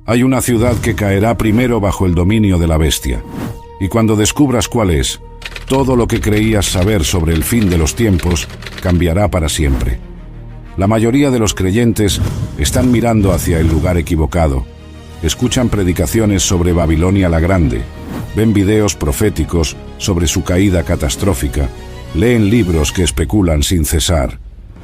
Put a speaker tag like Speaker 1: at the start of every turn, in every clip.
Speaker 1: Hay una ciudad que caerá primero bajo el dominio de la bestia. Y cuando descubras cuál es, todo lo que creías saber sobre el fin de los tiempos cambiará para siempre. La mayoría de los creyentes están mirando hacia el lugar equivocado. Escuchan predicaciones sobre Babilonia la Grande, ven videos proféticos sobre su caída catastrófica, leen libros que especulan sin cesar.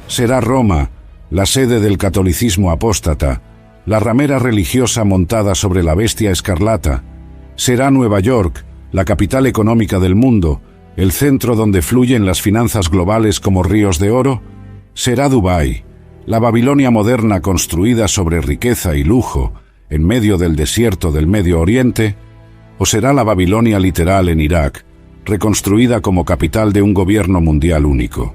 Speaker 1: Será Roma, la sede del catolicismo apóstata, la ramera religiosa montada sobre la bestia escarlata. Será Nueva York, la capital económica del mundo, el centro donde fluyen las finanzas globales como ríos de oro. Será Dubái, la Babilonia moderna construida sobre riqueza y lujo, en medio del desierto del Medio Oriente. ¿O será la Babilonia literal en Irak, reconstruida como capital de un gobierno mundial único?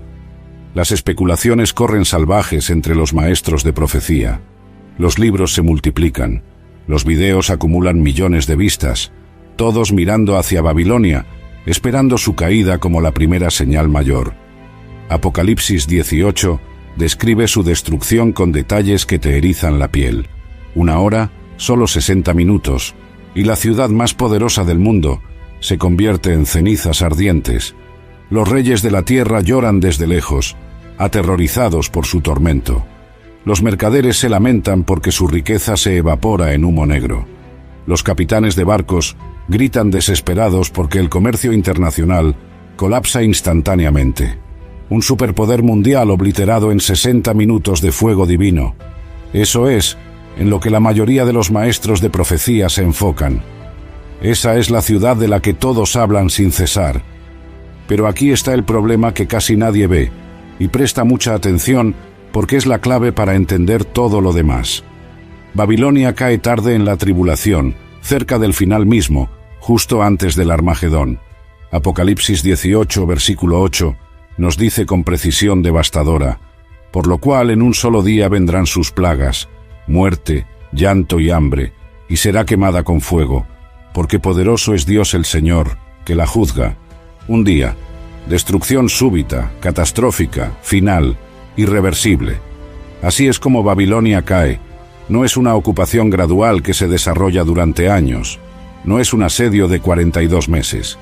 Speaker 1: Las especulaciones corren salvajes entre los maestros de profecía. Los libros se multiplican, los videos acumulan millones de vistas, todos mirando hacia Babilonia, esperando su caída como la primera señal mayor. Apocalipsis 18 describe su destrucción con detalles que te erizan la piel. 1 hora, solo 60 minutos, y la ciudad más poderosa del mundo se convierte en cenizas ardientes. Los reyes de la tierra lloran desde lejos, aterrorizados por su tormento. Los mercaderes se lamentan porque su riqueza se evapora en humo negro. Los capitanes de barcos gritan desesperados porque el comercio internacional colapsa instantáneamente. Un superpoder mundial obliterado en 60 minutos de fuego divino. Eso es en lo que la mayoría de los maestros de profecía se enfocan. Esa es la ciudad de la que todos hablan sin cesar. Pero aquí está el problema que casi nadie ve, y presta mucha atención porque es la clave para entender todo lo demás. Babilonia cae tarde en la tribulación, cerca del final mismo, justo antes del Armagedón. Apocalipsis 18, versículo 8, nos dice con precisión devastadora: por lo cual en un solo día vendrán sus plagas, muerte, llanto y hambre, y será quemada con fuego, porque poderoso es Dios el Señor, que la juzga. Un día, destrucción súbita, catastrófica, final, irreversible. Así es como Babilonia cae. No es una ocupación gradual que se desarrolla durante años. No es un asedio de 42 meses.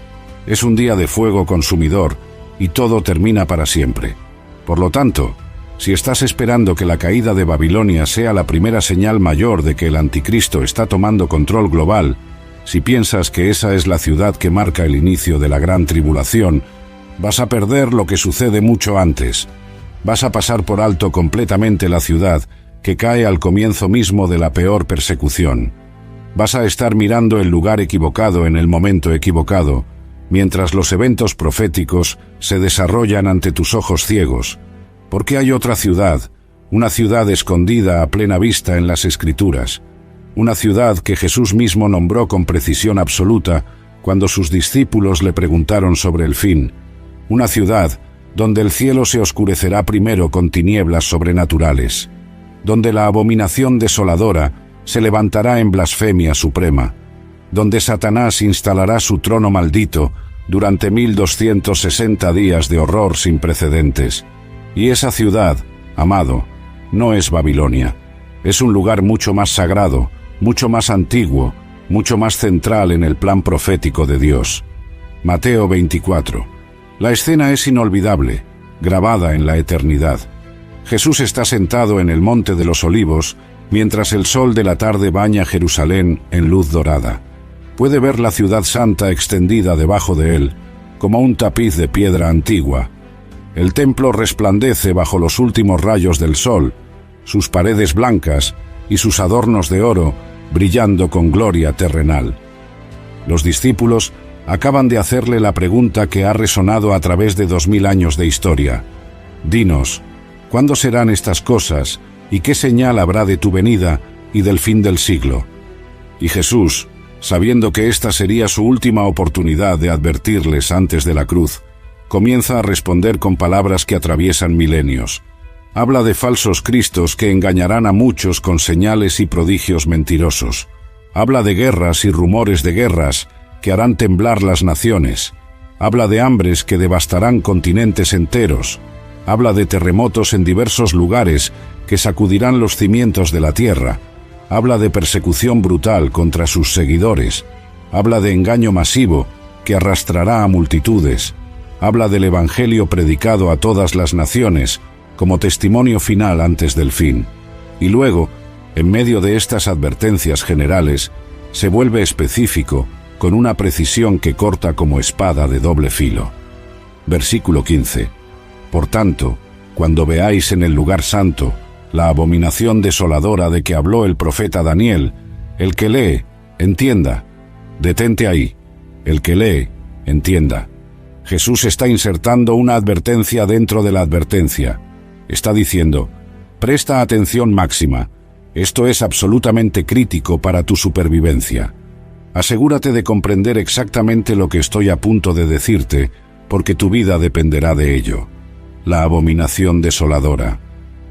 Speaker 1: Es un día de fuego consumidor y todo termina para siempre. Por lo tanto, si estás esperando que la caída de Babilonia sea la primera señal mayor de que el anticristo está tomando control global, si piensas que esa es la ciudad que marca el inicio de la gran tribulación, vas a perder lo que sucede mucho antes. Vas a pasar por alto completamente la ciudad que cae al comienzo mismo de la peor persecución. Vas a estar mirando el lugar equivocado en el momento equivocado, mientras los eventos proféticos se desarrollan ante tus ojos ciegos. Porque hay otra ciudad, una ciudad escondida a plena vista en las Escrituras, una ciudad que Jesús mismo nombró con precisión absoluta cuando sus discípulos le preguntaron sobre el fin, una ciudad donde el cielo se oscurecerá primero con tinieblas sobrenaturales, donde la abominación desoladora se levantará en blasfemia suprema, donde Satanás instalará su trono maldito durante 1260 días de horror sin precedentes. Y esa ciudad, amado, no es Babilonia. Es un lugar mucho más sagrado, mucho más antiguo, mucho más central en el plan profético de Dios. Mateo 24. La escena es inolvidable, grabada en la eternidad. Jesús está sentado en el Monte de los Olivos, mientras el sol de la tarde baña Jerusalén en luz dorada. Puede ver la ciudad santa extendida debajo de él, como un tapiz de piedra antigua. El templo resplandece bajo los últimos rayos del sol, sus paredes blancas y sus adornos de oro brillando con gloria terrenal. Los discípulos acaban de hacerle la pregunta que ha resonado a través de 2000 años de historia. Dinos, ¿cuándo serán estas cosas y qué señal habrá de tu venida y del fin del siglo? Y Jesús, sabiendo que esta sería su última oportunidad de advertirles antes de la cruz, comienza a responder con palabras que atraviesan milenios. Habla de falsos cristos que engañarán a muchos con señales y prodigios mentirosos. Habla de guerras y rumores de guerras que harán temblar las naciones. Habla de hambres que devastarán continentes enteros. Habla de terremotos en diversos lugares que sacudirán los cimientos de la tierra. habla de persecución brutal contra sus seguidores, habla de engaño masivo que arrastrará a multitudes, habla del Evangelio predicado a todas las naciones como testimonio final antes del fin. Y luego, en medio de estas advertencias generales, se vuelve específico con una precisión que corta como espada de doble filo. Versículo 15. Por tanto, cuando veáis en el lugar santo la abominación desoladora de que habló el profeta Daniel, el que lee, entienda. Detente ahí. El que lee, entienda. Jesús está insertando una advertencia dentro de la advertencia. Está diciendo, presta atención máxima. Esto es absolutamente crítico para tu supervivencia. Asegúrate de comprender exactamente lo que estoy a punto de decirte, porque tu vida dependerá de ello. La abominación desoladora.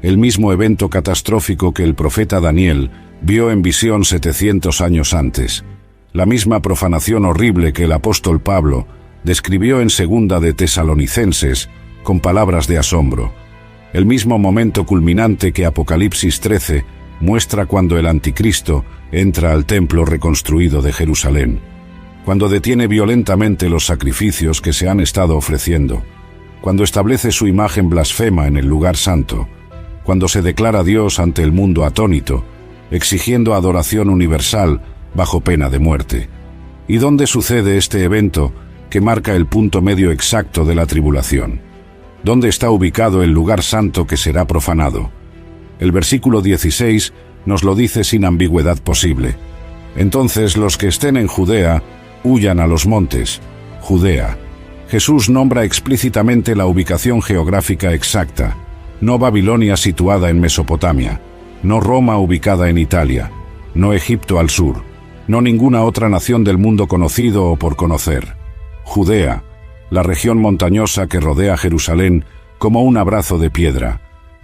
Speaker 1: El mismo evento catastrófico que el profeta Daniel vio en visión 700 años antes. La misma profanación horrible que el apóstol Pablo describió en 2 de Tesalonicenses con palabras de asombro. El mismo momento culminante que Apocalipsis 13 muestra cuando el anticristo entra al templo reconstruido de Jerusalén, cuando detiene violentamente los sacrificios que se han estado ofreciendo, cuando establece su imagen blasfema en el lugar santo, cuando se declara Dios ante el mundo atónito, exigiendo adoración universal bajo pena de muerte. ¿Y dónde sucede este evento que marca el punto medio exacto de la tribulación? ¿Dónde está ubicado el lugar santo que será profanado? El versículo 16 nos lo dice sin ambigüedad posible. Entonces los que estén en Judea, huyan a los montes. Judea. Jesús nombra explícitamente la ubicación geográfica exacta. No Babilonia situada en Mesopotamia, no Roma ubicada en Italia, no Egipto al sur, no ninguna otra nación del mundo conocido o por conocer. Judea, la región montañosa que rodea Jerusalén como un abrazo de piedra,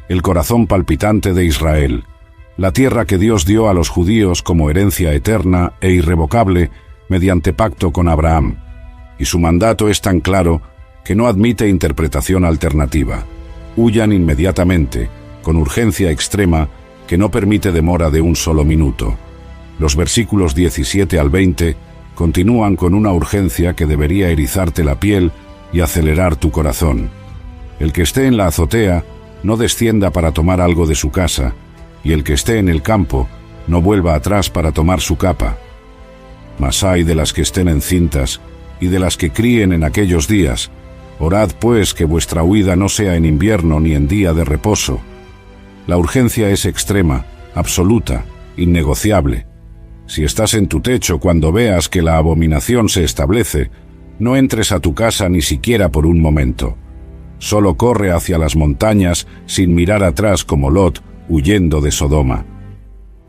Speaker 1: el corazón palpitante de Israel, la tierra que Dios dio a los judíos como herencia eterna e irrevocable mediante pacto con Abraham, y su mandato es tan claro que no admite interpretación alternativa. Huyan inmediatamente, con urgencia extrema que no permite demora de un solo minuto. Los versículos 17 al 20 continúan con una urgencia que debería erizarte la piel y acelerar tu corazón. El que esté en la azotea, no descienda para tomar algo de su casa, y el que esté en el campo, no vuelva atrás para tomar su capa. Mas ay de las que estén encintas, y de las que críen en aquellos días. Orad pues que vuestra huida no sea en invierno ni en día de reposo. La urgencia es extrema, absoluta, innegociable. Si estás en tu techo cuando veas que la abominación se establece, no entres a tu casa ni siquiera por un momento. Solo corre hacia las montañas sin mirar atrás como Lot, huyendo de Sodoma.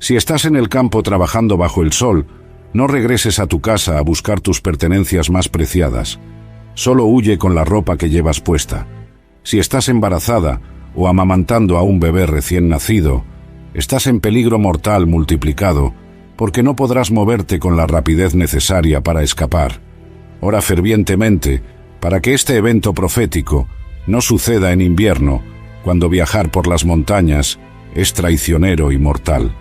Speaker 1: Si estás en el campo trabajando bajo el sol, no regreses a tu casa a buscar tus pertenencias más preciadas. Solo huye con la ropa que llevas puesta. Si estás embarazada o amamantando a un bebé recién nacido, estás en peligro mortal multiplicado, porque no podrás moverte con la rapidez necesaria para escapar. Ora fervientemente para que este evento profético no suceda en invierno, cuando viajar por las montañas es traicionero y mortal.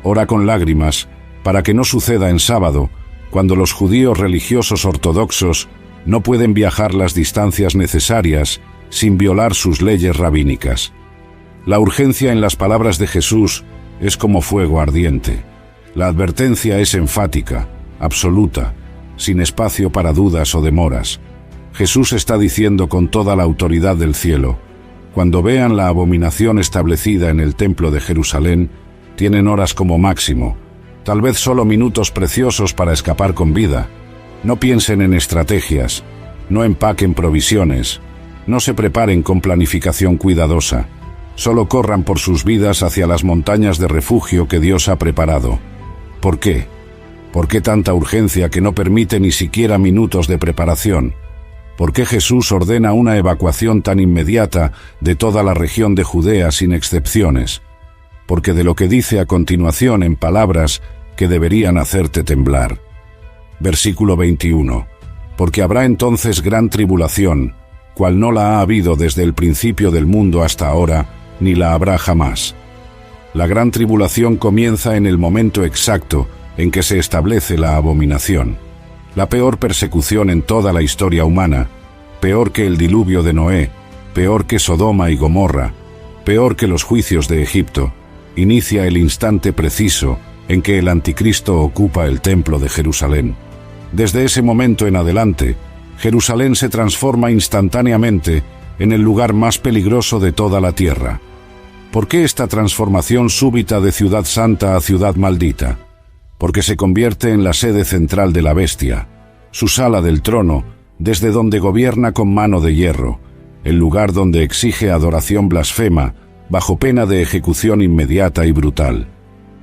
Speaker 1: Ora con lágrimas para que no suceda en sábado, cuando los judíos religiosos ortodoxos no pueden viajar las distancias necesarias sin violar sus leyes rabínicas. La urgencia en las palabras de Jesús es como fuego ardiente. La advertencia es enfática, absoluta, sin espacio para dudas o demoras. Jesús está diciendo con toda la autoridad del cielo: cuando vean la abominación establecida en el templo de Jerusalén, tienen horas como máximo, tal vez solo minutos preciosos para escapar con vida. No piensen en estrategias, no empaquen provisiones, no se preparen con planificación cuidadosa. Solo corran por sus vidas hacia las montañas de refugio que Dios ha preparado. ¿Por qué? ¿Por qué tanta urgencia que no permite ni siquiera minutos de preparación? ¿Por qué Jesús ordena una evacuación tan inmediata de toda la región de Judea sin excepciones? Porque de lo que dice a continuación en palabras que deberían hacerte temblar. Versículo 21. Porque habrá entonces gran tribulación, cual no la ha habido desde el principio del mundo hasta ahora, ni la habrá jamás. La gran tribulación comienza en el momento exacto en que se establece la abominación. La peor persecución en toda la historia humana, peor que el diluvio de Noé, peor que Sodoma y Gomorra, peor que los juicios de Egipto, inicia el instante preciso en que el anticristo ocupa el templo de Jerusalén. Desde ese momento en adelante, Jerusalén se transforma instantáneamente en el lugar más peligroso de toda la tierra. ¿Por qué esta transformación súbita de ciudad santa a ciudad maldita? Porque se convierte en la sede central de la bestia, su sala del trono, desde donde gobierna con mano de hierro, el lugar donde exige adoración blasfema, bajo pena de ejecución inmediata y brutal.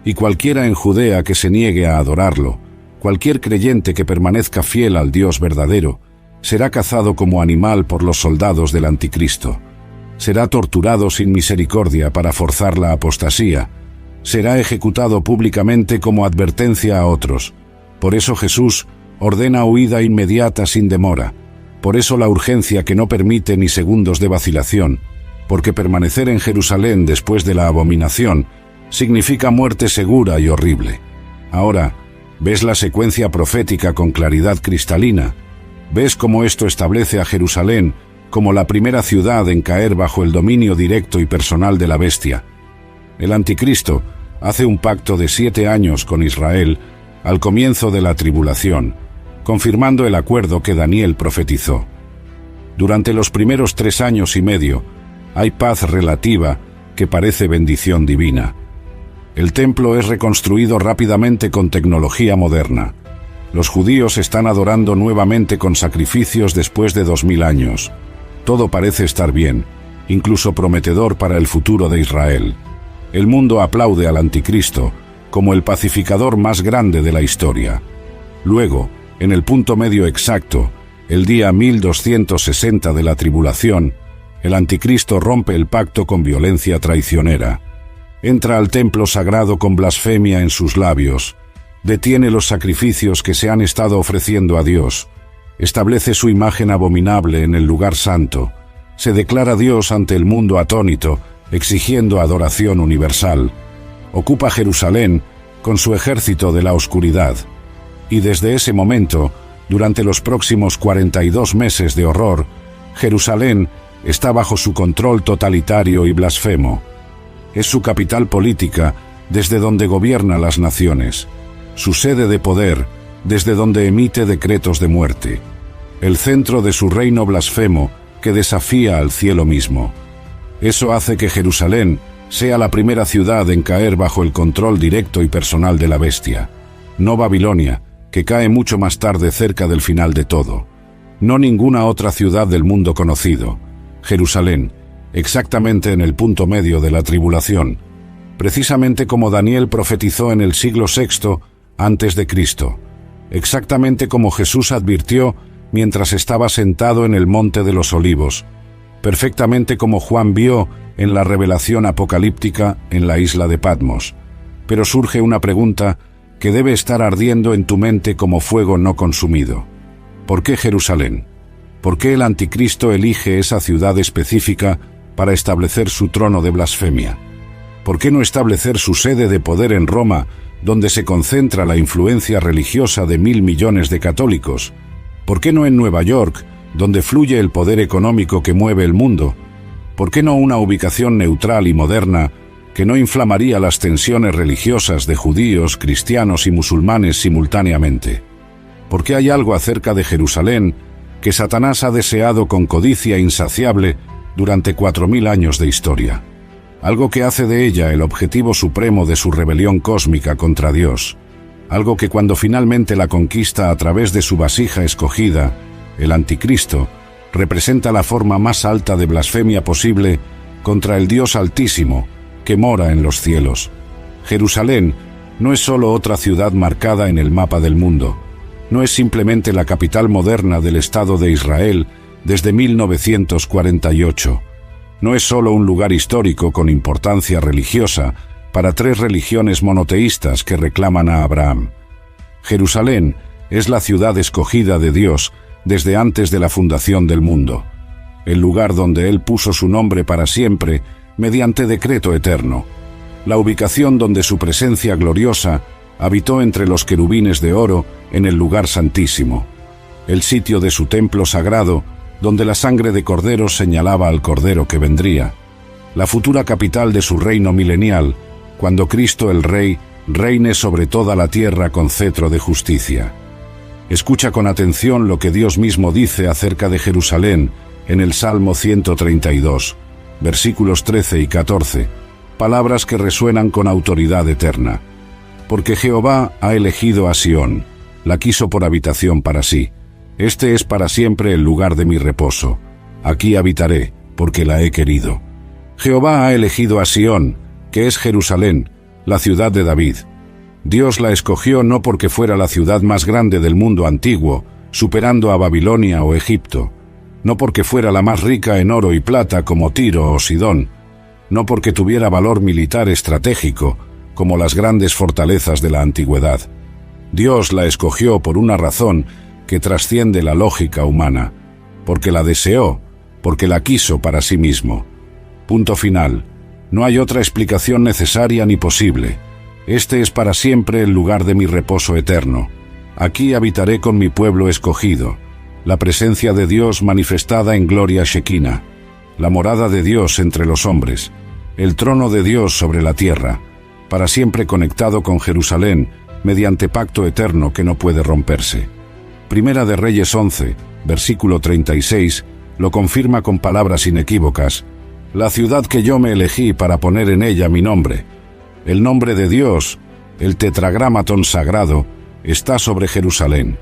Speaker 1: Y cualquiera en Judea que se niegue a adorarlo, cualquier creyente que permanezca fiel al Dios verdadero, será cazado como animal por los soldados del anticristo. Será torturado sin misericordia para forzar la apostasía. Será ejecutado públicamente como advertencia a otros. Por eso Jesús ordena huida inmediata sin demora. Por eso la urgencia que no permite ni segundos de vacilación, porque permanecer en Jerusalén después de la abominación significa muerte segura y horrible. Ahora, ¿ves la secuencia profética con claridad cristalina? ¿Ves cómo esto establece a Jerusalén como la primera ciudad en caer bajo el dominio directo y personal de la bestia? El anticristo hace un pacto de 7 años con Israel al comienzo de la tribulación, confirmando el acuerdo que Daniel profetizó. Durante los primeros 3 años y medio, hay paz relativa que parece bendición divina. El templo es reconstruido rápidamente con tecnología moderna. Los judíos están adorando nuevamente con sacrificios después de 2000 años. Todo parece estar bien, incluso prometedor para el futuro de Israel. El mundo aplaude al anticristo como el pacificador más grande de la historia. Luego, en el punto medio exacto, el día 1260 de la tribulación, el anticristo rompe el pacto con violencia traicionera. Entra al templo sagrado con blasfemia en sus labios, detiene los sacrificios que se han estado ofreciendo a Dios, establece su imagen abominable en el lugar santo, se declara Dios ante el mundo atónito, exigiendo adoración universal, ocupa Jerusalén con su ejército de la oscuridad, y desde ese momento, durante los próximos 42 meses de horror, Jerusalén está bajo su control totalitario y blasfemo. Es su capital política, desde donde gobierna las naciones, su sede de poder, desde donde emite decretos de muerte, el centro de su reino blasfemo que desafía al cielo mismo. Eso hace que Jerusalén sea la primera ciudad en caer bajo el control directo y personal de la bestia. No Babilonia, que cae mucho más tarde cerca del final de todo. No ninguna otra ciudad del mundo conocido. Jerusalén, exactamente en el punto medio de la tribulación, precisamente como Daniel profetizó en el siglo VI antes de Cristo, exactamente como Jesús advirtió mientras estaba sentado en el Monte de los Olivos, perfectamente como Juan vio en la revelación apocalíptica en la isla de Patmos. Pero surge una pregunta que debe estar ardiendo en tu mente como fuego no consumido. ¿Por qué Jerusalén? ¿Por qué el anticristo elige esa ciudad específica para establecer su trono de blasfemia? ¿Por qué no establecer su sede de poder en Roma, donde se concentra la influencia religiosa de 1.000 millones de católicos? ¿Por qué no en Nueva York, donde fluye el poder económico que mueve el mundo? ¿Por qué no una ubicación neutral y moderna que no inflamaría las tensiones religiosas de judíos, cristianos y musulmanes simultáneamente? ¿Por qué hay algo acerca de Jerusalén que Satanás ha deseado con codicia insaciable durante 4000 años de historia? Algo que hace de ella el objetivo supremo de su rebelión cósmica contra Dios. Algo que cuando finalmente la conquista a través de su vasija escogida, el anticristo, representa la forma más alta de blasfemia posible contra el Dios Altísimo que mora en los cielos. Jerusalén no es solo otra ciudad marcada en el mapa del mundo. No es simplemente la capital moderna del Estado de Israel desde 1948. No es solo un lugar histórico con importancia religiosa para 3 religiones monoteístas que reclaman a Abraham. Jerusalén es la ciudad escogida de Dios desde antes de la fundación del mundo, el lugar donde Él puso su nombre para siempre mediante decreto eterno. la ubicación donde su presencia gloriosa habitó entre los querubines de oro en el lugar santísimo, el sitio de su templo sagrado, donde la sangre de corderos señalaba al Cordero que vendría, la futura capital de su reino milenial, cuando Cristo el Rey reine sobre toda la tierra con cetro de justicia. Escucha con atención lo que Dios mismo dice acerca de Jerusalén en el Salmo 132, versículos 13 y 14, palabras que resuenan con autoridad eterna. Porque Jehová ha elegido a Sión, la quiso por habitación para sí. Este es para siempre el lugar de mi reposo. Aquí habitaré, porque la he querido. Jehová ha elegido a Sión, que es Jerusalén, la ciudad de David. Dios la escogió no porque fuera la ciudad más grande del mundo antiguo, superando a Babilonia o Egipto, no porque fuera la más rica en oro y plata como Tiro o Sidón, no porque tuviera valor militar estratégico como las grandes fortalezas de la antigüedad. Dios la escogió por una razón que trasciende la lógica humana, porque la deseó, porque la quiso para sí mismo. Punto final. No hay otra explicación necesaria ni posible. Este es para siempre el lugar de mi reposo eterno. Aquí habitaré con mi pueblo escogido, la presencia de Dios manifestada en gloria Shekinah, la morada de Dios entre los hombres, el trono de Dios sobre la tierra, para siempre conectado con Jerusalén mediante pacto eterno que no puede romperse. Primera de Reyes 11, versículo 36, lo confirma con palabras inequívocas: la ciudad que yo me elegí para poner en ella mi nombre. El nombre de Dios, el tetragramatón sagrado, está sobre Jerusalén,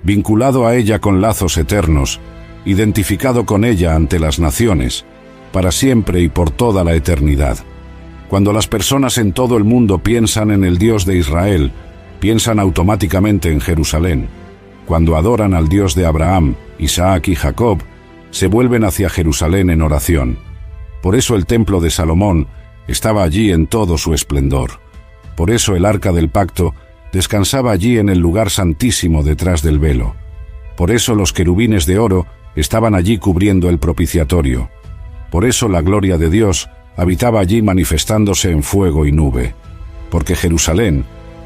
Speaker 1: vinculado a ella con lazos eternos, identificado con ella ante las naciones, para siempre y por toda la eternidad. Cuando las personas en todo el mundo piensan en el Dios de Israel, piensan automáticamente en Jerusalén. Cuando adoran al Dios de Abraham, Isaac y Jacob, se vuelven hacia Jerusalén en oración. Por eso el templo de Salomón estaba allí en todo su esplendor. Por eso el arca del pacto descansaba allí en el lugar santísimo detrás del velo. Por eso los querubines de oro estaban allí cubriendo el propiciatorio. Por eso la gloria de Dios habitaba allí manifestándose en fuego y nube. Porque Jerusalén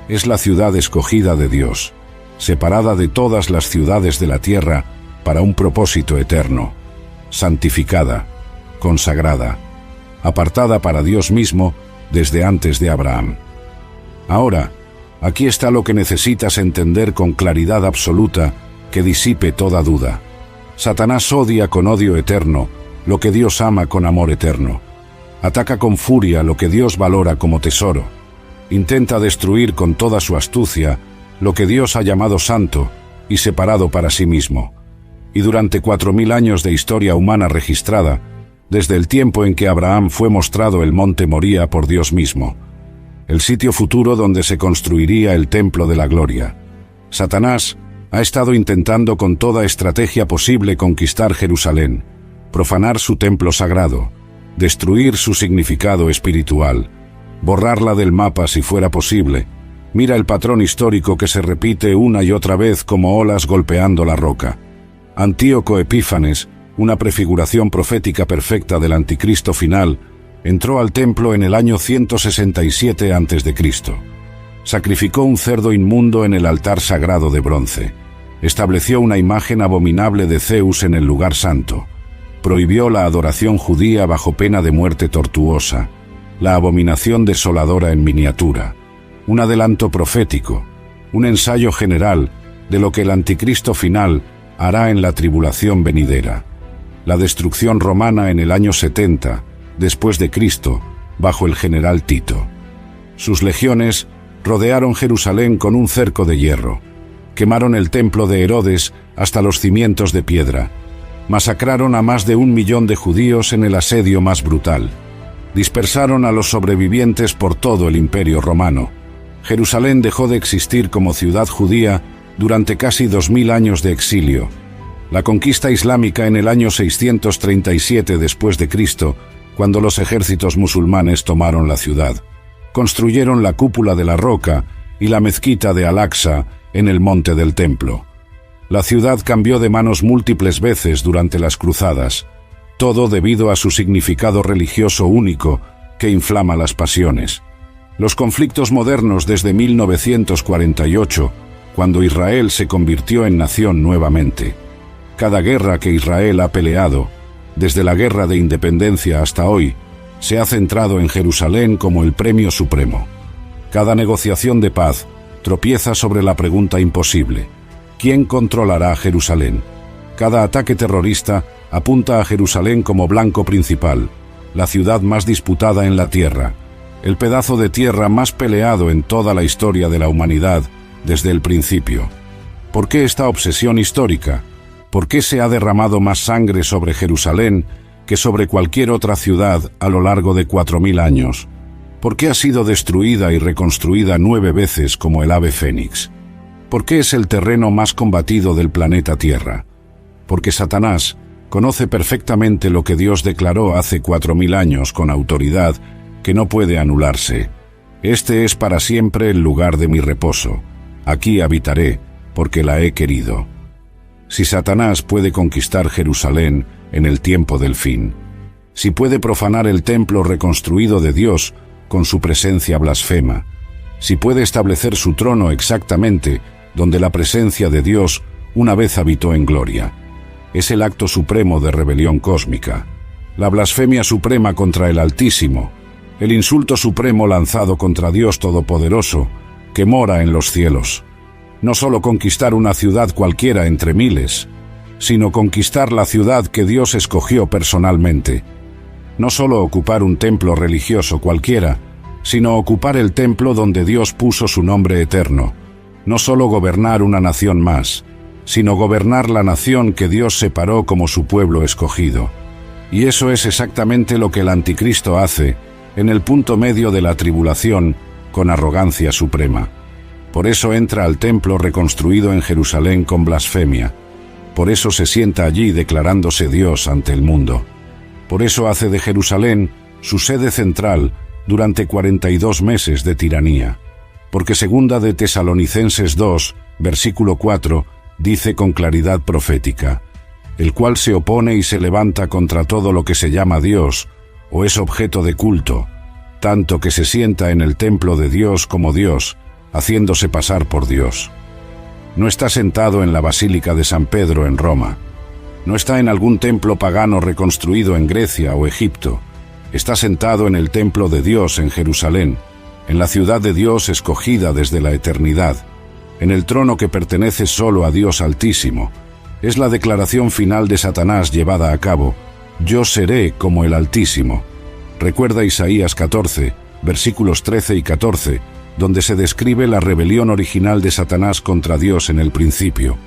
Speaker 1: es la ciudad escogida de Dios, separada de todas las ciudades de la tierra para un propósito eterno, santificada, consagrada, apartada para Dios mismo desde antes de Abraham. Ahora, aquí está lo que necesitas entender con claridad absoluta que disipe toda duda. Satanás odia con odio eterno lo que Dios ama con amor eterno. Ataca con furia lo que Dios valora como tesoro. Intenta destruir con toda su astucia lo que Dios ha llamado santo y separado para sí mismo. Y durante 4000 años de historia humana registrada, desde el tiempo en que Abraham fue mostrado el monte Moría por Dios mismo, el sitio futuro donde se construiría el templo de la gloria, Satanás ha estado intentando con toda estrategia posible conquistar Jerusalén, profanar su templo sagrado, destruir su significado espiritual, borrarla del mapa si fuera posible. Mira el patrón histórico que se repite una y otra vez como olas golpeando la roca. Antíoco Epífanes, una prefiguración profética perfecta del anticristo final, entró al templo en el año 167 a.C. Sacrificó un cerdo inmundo en el altar sagrado de bronce. Estableció una imagen abominable de Zeus en el lugar santo. Prohibió la adoración judía bajo pena de muerte tortuosa, la abominación desoladora en miniatura, un adelanto profético, un ensayo general de lo que el anticristo final hará en la tribulación venidera. La destrucción romana en el año 70, después de Cristo, bajo el general Tito. Sus legiones rodearon Jerusalén con un cerco de hierro, quemaron el templo de Herodes hasta los cimientos de piedra, masacraron a más de 1 millón de judíos en el asedio más brutal, dispersaron a los sobrevivientes por todo el Imperio Romano. Jerusalén dejó de existir como ciudad judía durante casi 2000 años de exilio. La conquista islámica en el año 637 después de Cristo, cuando los ejércitos musulmanes tomaron la ciudad. Construyeron la cúpula de la roca y la mezquita de Al-Aqsa en el monte del templo. La ciudad cambió de manos múltiples veces durante las cruzadas, todo debido a su significado religioso único que inflama las pasiones. Los conflictos modernos desde 1948, cuando Israel se convirtió en nación nuevamente. Cada guerra que Israel ha peleado, desde la Guerra de Independencia hasta hoy, se ha centrado en Jerusalén como el premio supremo. Cada negociación de paz tropieza sobre la pregunta imposible: ¿quién controlará Jerusalén? Cada ataque terrorista apunta a Jerusalén como blanco principal, la ciudad más disputada en la tierra, el pedazo de tierra más peleado en toda la historia de la humanidad desde el principio. ¿Por qué esta obsesión histórica? ¿Por qué se ha derramado más sangre sobre Jerusalén que sobre cualquier otra ciudad a lo largo de 4000 años? ¿Por qué ha sido destruida y reconstruida 9 veces como el ave fénix? ¿Por qué es el terreno más combatido del planeta Tierra? Porque Satanás conoce perfectamente lo que Dios declaró hace 4000 años con autoridad que no puede anularse. Este es para siempre el lugar de mi reposo. Aquí habitaré, porque la he querido. Si Satanás puede conquistar Jerusalén en el tiempo del fin, si puede profanar el templo reconstruido de Dios con su presencia blasfema, si puede establecer su trono exactamente donde la presencia de Dios una vez habitó en gloria, es el acto supremo de rebelión cósmica, la blasfemia suprema contra el Altísimo, el insulto supremo lanzado contra Dios Todopoderoso, que mora en los cielos. No solo conquistar una ciudad cualquiera entre miles, sino conquistar la ciudad que Dios escogió personalmente. No solo ocupar un templo religioso cualquiera, sino ocupar el templo donde Dios puso su nombre eterno. No solo gobernar una nación más, sino gobernar la nación que Dios separó como su pueblo escogido. Y eso es exactamente lo que el Anticristo hace en el punto medio de la tribulación con arrogancia suprema. Por eso entra al templo reconstruido en Jerusalén con blasfemia. Por eso se sienta allí declarándose Dios ante el mundo. Por eso hace de Jerusalén su sede central durante 42 meses de tiranía. Porque segunda de Tesalonicenses 2, versículo 4, dice con claridad profética: el cual se opone y se levanta contra todo lo que se llama Dios, o es objeto de culto, tanto que se sienta en el templo de Dios como Dios, haciéndose pasar por Dios. No está sentado en la Basílica de San Pedro en Roma. No está en algún templo pagano reconstruido en Grecia o Egipto. Está sentado en el templo de Dios en Jerusalén, en la ciudad de Dios escogida desde la eternidad, en el trono que pertenece solo a Dios Altísimo. Es la declaración final de Satanás llevada a cabo: yo seré como el Altísimo. Recuerda Isaías 14, versículos 13 y 14, donde se describe la rebelión original de Satanás contra Dios en el principio.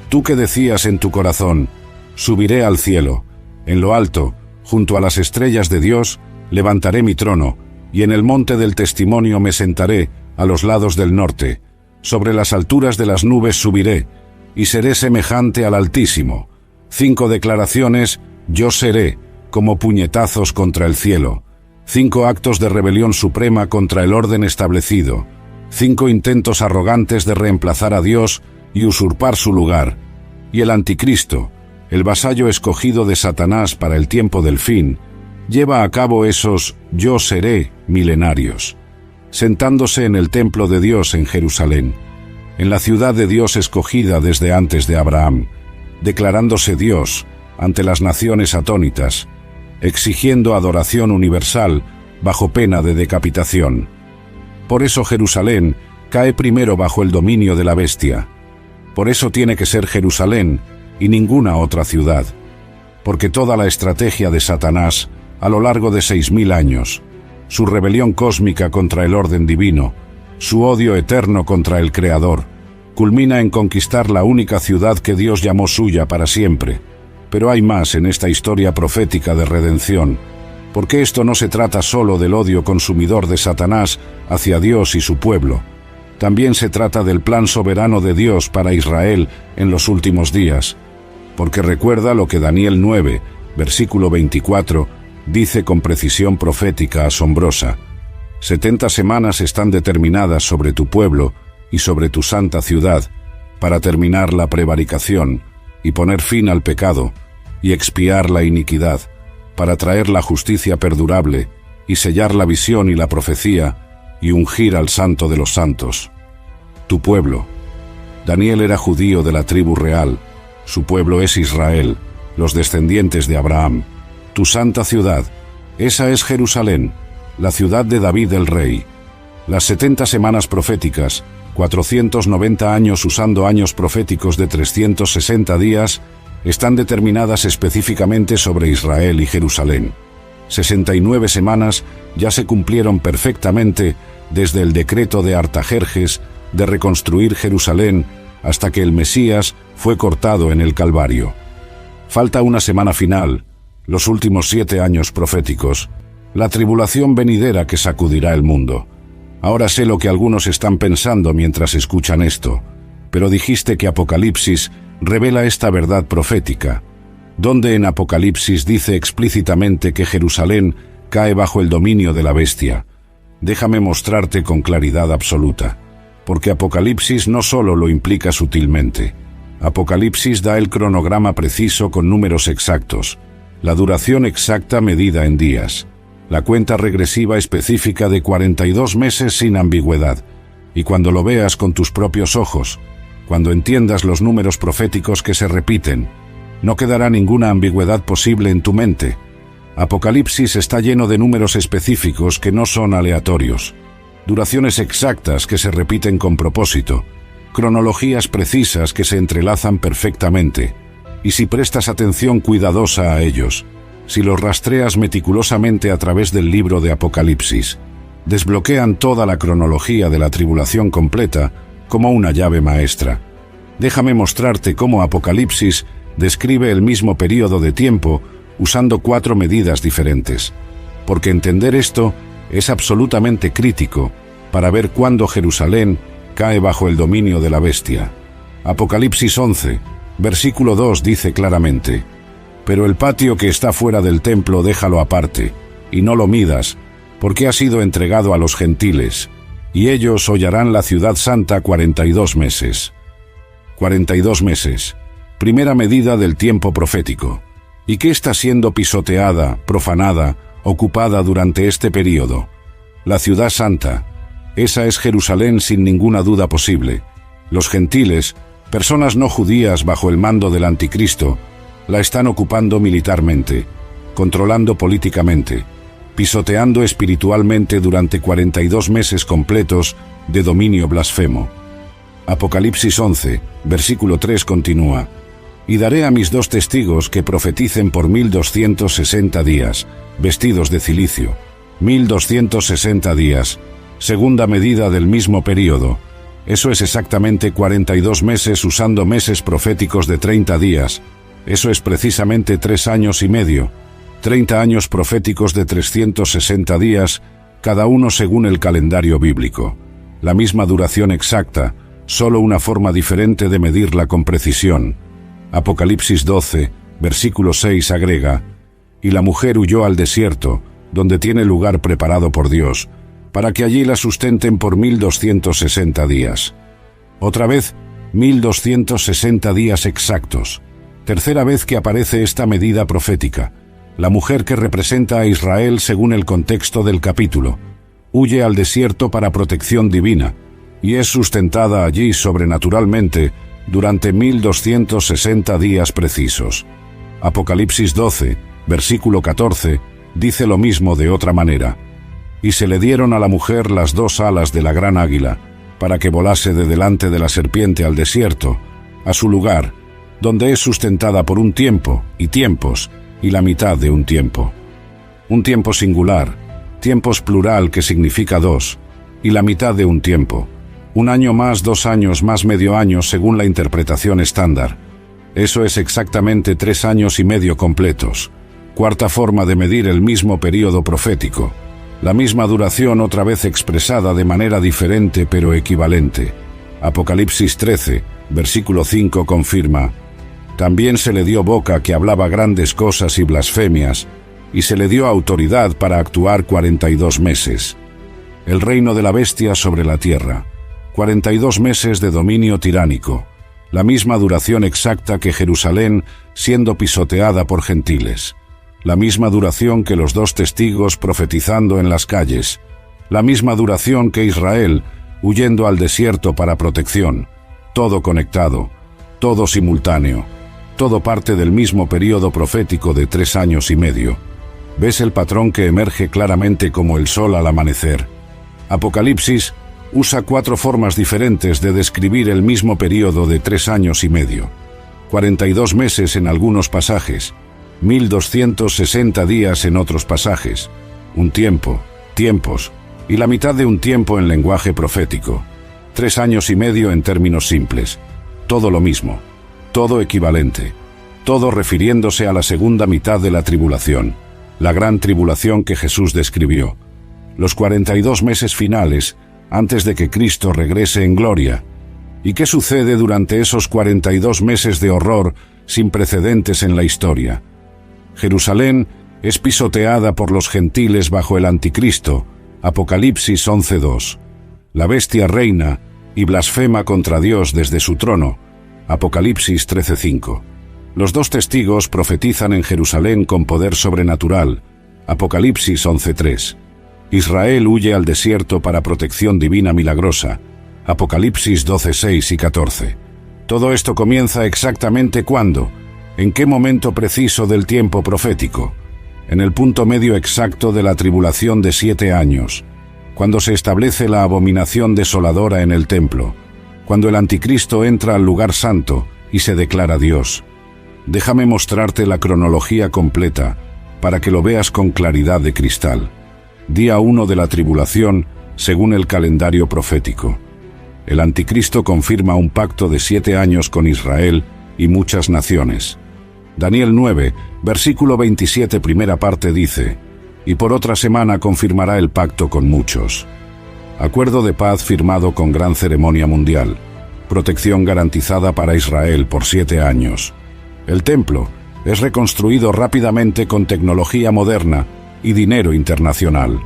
Speaker 1: Tú que decías en tu corazón: subiré al cielo, en lo alto, junto a las estrellas de Dios, levantaré mi trono, y en el monte del testimonio me sentaré, a los lados del norte. Sobre las alturas de las nubes subiré, y seré semejante al Altísimo. 5 declaraciones: yo seré, como puñetazos contra el cielo. 5 actos de rebelión suprema contra el orden establecido. 5 intentos arrogantes de reemplazar a Dios y usurpar su lugar. Y el Anticristo, el vasallo escogido de Satanás para el tiempo del fin, lleva a cabo esos yo seré milenarios, sentándose en el templo de Dios en Jerusalén, en la ciudad de Dios escogida desde antes de Abraham, declarándose Dios ante las naciones atónitas, exigiendo adoración universal bajo pena de decapitación. Por eso Jerusalén cae primero bajo el dominio de la bestia. Por eso tiene que ser Jerusalén y ninguna otra ciudad. Porque toda la estrategia de Satanás a lo largo de 6000 años, su rebelión cósmica contra el orden divino, su odio eterno contra el Creador, culmina en conquistar la única ciudad que Dios llamó suya para siempre. Pero hay más en esta historia profética de redención, porque esto no se trata solo del odio consumidor de Satanás hacia Dios y su pueblo. También se trata del plan soberano de Dios para Israel en los últimos días, porque recuerda lo que Daniel 9, versículo 24, dice con precisión profética asombrosa: 70 semanas están determinadas sobre tu pueblo y sobre tu santa ciudad, para terminar la prevaricación, y poner fin al pecado, y expiar la iniquidad, para traer la justicia perdurable, y sellar la visión y la profecía, y ungir al Santo de los Santos. Tu pueblo. Daniel era judío de la tribu real. Su pueblo es Israel, los descendientes de Abraham. Tu santa ciudad. Esa es Jerusalén, la ciudad de David el rey. Las 70 semanas proféticas, 490 años usando años proféticos de 360 días, están determinadas específicamente sobre Israel y Jerusalén. 69 semanas ya se cumplieron perfectamente desde el decreto de Artajerjes de reconstruir Jerusalén hasta que el Mesías fue cortado en el Calvario. Falta una semana final, los últimos 7 años proféticos, la tribulación venidera que sacudirá el mundo. Ahora sé lo que algunos están pensando mientras escuchan esto, pero dijiste que Apocalipsis revela esta verdad profética. ¿Dónde en Apocalipsis dice explícitamente que Jerusalén cae bajo el dominio de la bestia? Déjame mostrarte con claridad absoluta, porque Apocalipsis no solo lo implica sutilmente. Apocalipsis da el cronograma preciso con números exactos, la duración exacta medida en días, la cuenta regresiva específica de 42 meses sin ambigüedad, y cuando lo veas con tus propios ojos, cuando entiendas los números proféticos que se repiten, no quedará ninguna ambigüedad posible en tu mente. Apocalipsis está lleno de números específicos que no son aleatorios, duraciones exactas que se repiten con propósito, cronologías precisas que se entrelazan perfectamente, y si prestas atención cuidadosa a ellos, si los rastreas meticulosamente a través del libro de Apocalipsis, desbloquean toda la cronología de la tribulación completa como una llave maestra. Déjame mostrarte cómo Apocalipsis describe el mismo período de tiempo usando 4 medidas diferentes, porque entender esto es absolutamente crítico para ver cuándo Jerusalén cae bajo el dominio de la bestia. Apocalipsis 11, versículo 2 dice claramente: «Pero el patio que está fuera del templo déjalo aparte, y no lo midas, porque ha sido entregado a los gentiles, y ellos hollarán la ciudad santa 42 meses». 42 meses, primera medida del tiempo profético. ¿Y qué está siendo pisoteada, profanada, ocupada durante este período? La ciudad santa. Esa es Jerusalén sin ninguna duda posible. Los gentiles, personas no judías bajo el mando del anticristo, la están ocupando militarmente, controlando políticamente, pisoteando espiritualmente durante 42 meses completos de dominio blasfemo. Apocalipsis 11, versículo 3 continúa: «Y daré a mis 2 testigos que profeticen por 1260 días, vestidos de cilicio». 1260 días, segunda medida del mismo período. Eso es exactamente 42 meses usando meses proféticos de 30 días. Eso es precisamente 3 años y medio. 30 años proféticos de 360 días, cada uno según el calendario bíblico. La misma duración exacta, solo una forma diferente de medirla con precisión. Apocalipsis 12, versículo 6 agrega: «Y la mujer huyó al desierto, donde tiene lugar preparado por Dios, para que allí la sustenten por 1260 días». Otra vez, 1260 días exactos. Tercera vez que aparece esta medida profética. La mujer que representa a Israel según el contexto del capítulo. Huye al desierto para protección divina, y es sustentada allí sobrenaturalmente durante 1260 días precisos. Apocalipsis 12, versículo 14, dice lo mismo de otra manera: «Y se le dieron a la mujer las 2 alas de la gran águila, para que volase de delante de la serpiente al desierto, a su lugar, donde es sustentada por un tiempo y tiempos, y la mitad de un tiempo». Un tiempo singular, tiempos plural que significa 2, y la mitad de un tiempo. Un año más, 2 años más medio año según la interpretación estándar. Eso es exactamente 3 años y medio completos. Cuarta forma de medir el mismo período profético. La misma duración otra vez expresada de manera diferente pero equivalente. Apocalipsis 13, versículo 5 confirma: «También se le dio boca que hablaba grandes cosas y blasfemias, y se le dio autoridad para actuar 42 meses. El reino de la bestia sobre la tierra. 42 meses de dominio tiránico. La misma duración exacta que Jerusalén siendo pisoteada por gentiles. La misma duración que los 2 testigos profetizando en las calles. la misma duración que Israel, huyendo al desierto para protección. Todo conectado, todo simultáneo, todo parte del mismo período profético de 3 años y medio. ¿Ves el patrón que emerge claramente como el sol al amanecer? Apocalipsis usa 4 formas diferentes de describir el mismo período de 3 años y medio. 42 meses en algunos pasajes, 1260 días en otros pasajes, un tiempo, tiempos, y la mitad de un tiempo en lenguaje profético. 3 años y medio en términos simples. Todo lo mismo, todo equivalente, todo refiriéndose a la segunda mitad de la tribulación, la gran tribulación que Jesús describió. Los 42 meses finales, antes de que Cristo regrese en gloria. ¿Y qué sucede durante esos 42 meses de horror sin precedentes en la historia? Jerusalén es pisoteada por los gentiles bajo el anticristo, Apocalipsis 11:2. La bestia reina y blasfema contra Dios desde su trono, Apocalipsis 13:5. Los 2 testigos profetizan en Jerusalén con poder sobrenatural, Apocalipsis 11:3. Israel huye al desierto para protección divina milagrosa, Apocalipsis 12:6 y 14. Todo esto comienza exactamente ¿cuándo? ¿En qué momento preciso del tiempo profético? En el punto medio exacto de la tribulación de 7 años, cuando se establece la abominación desoladora en el templo, cuando el anticristo entra al lugar santo y se declara Dios. Déjame mostrarte la cronología completa para que lo veas con claridad de cristal. Día 1 de la tribulación según el calendario profético. El anticristo confirma un pacto de 7 años con Israel y muchas naciones. Daniel 9, versículo 27, primera parte dice: y por otra semana confirmará el pacto con muchos. Acuerdo de paz firmado con gran ceremonia mundial. Protección garantizada para Israel por 7 años. El templo es reconstruido rápidamente con tecnología moderna y dinero internacional.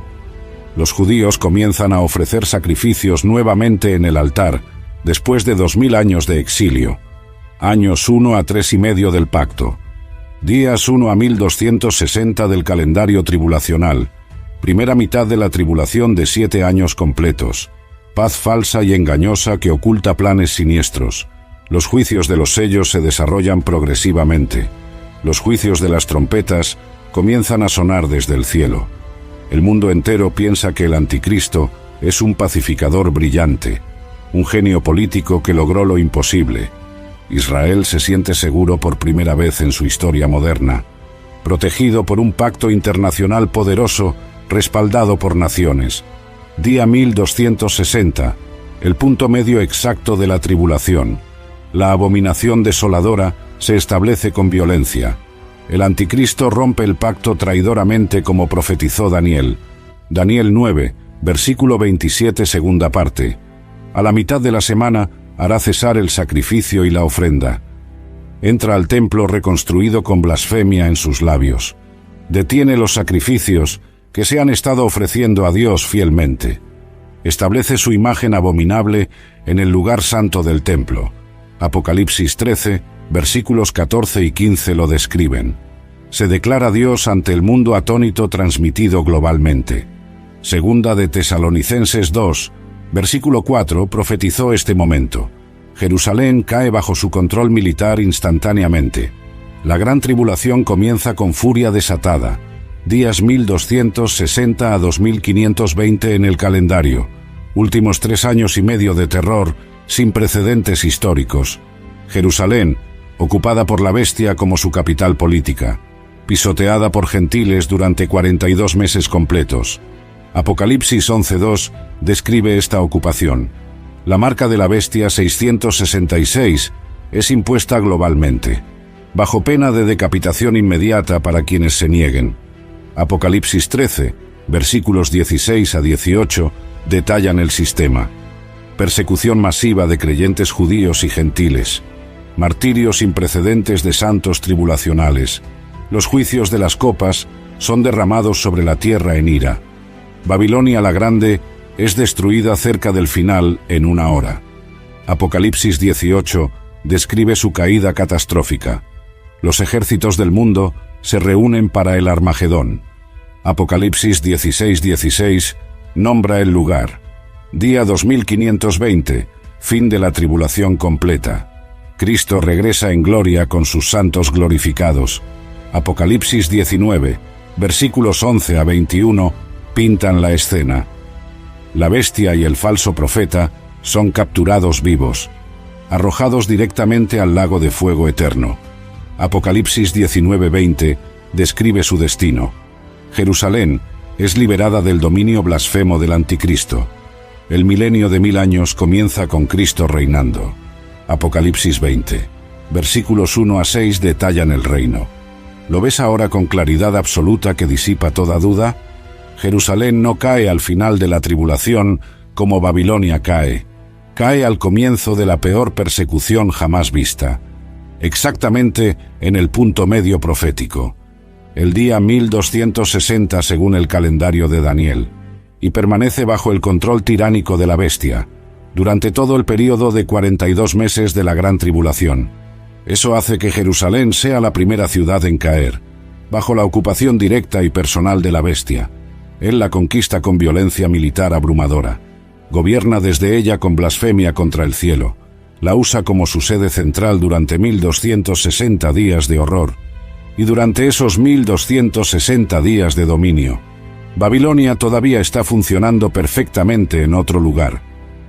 Speaker 1: Los judíos comienzan a ofrecer sacrificios nuevamente en el altar después de 2000 años de exilio. Años 1 a 3 y medio del pacto. Días 1 a 1260 del calendario tribulacional. Primera mitad de la tribulación de 7 años completos. Paz falsa y engañosa que oculta planes siniestros. Los juicios de los sellos se desarrollan progresivamente. Los juicios de las trompetas comienzan a sonar desde el cielo. El mundo entero piensa que el anticristo es un pacificador brillante, un genio político que logró lo imposible. Israel se siente seguro por primera vez en su historia moderna, protegido por un pacto internacional poderoso respaldado por naciones. Día 1260, el punto medio exacto de la tribulación. La abominación desoladora se establece con violencia. El anticristo rompe el pacto traidoramente como profetizó Daniel. Daniel 9, versículo 27, segunda parte. A la mitad de la semana hará cesar el sacrificio y la ofrenda. Entra al templo reconstruido con blasfemia en sus labios. Detiene los sacrificios que se han estado ofreciendo a Dios fielmente. Establece su imagen abominable en el lugar santo del templo. Apocalipsis 13, versículos 14 y 15 lo describen. Se declara Dios ante el mundo atónito transmitido globalmente. Segunda de Tesalonicenses 2, versículo 4 profetizó este momento. Jerusalén cae bajo su control militar instantáneamente. La gran tribulación comienza con furia desatada. Días 1260 a 2520 en el calendario. Últimos 3 años y medio de terror sin precedentes históricos. Jerusalén, ocupada por la bestia como su capital política, pisoteada por gentiles durante 42 meses completos. Apocalipsis 11:2 describe esta ocupación. La marca de la bestia 666 es impuesta globalmente, bajo pena de decapitación inmediata para quienes se nieguen. Apocalipsis 13, versículos 16 a 18, detallan el sistema. Persecución masiva de creyentes judíos y gentiles. Martirio sin precedentes de santos tribulacionales. Los juicios de las copas son derramados sobre la tierra en ira. Babilonia la Grande es destruida cerca del final en 1 hora. Apocalipsis 18 describe su caída catastrófica. Los ejércitos del mundo se reúnen para el Armagedón. Apocalipsis 16:16 Nombra el lugar. Día 2520, fin de la tribulación completa. Cristo regresa en gloria con sus santos glorificados. Apocalipsis 19, versículos 11 a 21, pintan la escena. La bestia y el falso profeta son capturados vivos, arrojados directamente al lago de fuego eterno. Apocalipsis 19:20 describe su destino. Jerusalén es liberada del dominio blasfemo del anticristo. El milenio de 1000 años comienza con Cristo reinando. Apocalipsis 20, versículos 1 a 6 detallan el reino. ¿Lo ves ahora con claridad absoluta que disipa toda duda? Jerusalén no cae al final de la tribulación como Babilonia cae. Cae al comienzo de la peor persecución jamás vista, exactamente en el punto medio profético, el día 1260 según el calendario de Daniel, y permanece bajo el control tiránico de la bestia, durante todo el período de 42 meses de la gran tribulación. Eso hace que Jerusalén sea la primera ciudad en caer, bajo la ocupación directa y personal de la bestia. Él la conquista con violencia militar abrumadora. Gobierna desde ella con blasfemia contra el cielo. La usa como su sede central durante 1260 días de horror. Y durante esos 1260 días de dominio, Babilonia todavía está funcionando perfectamente en otro lugar.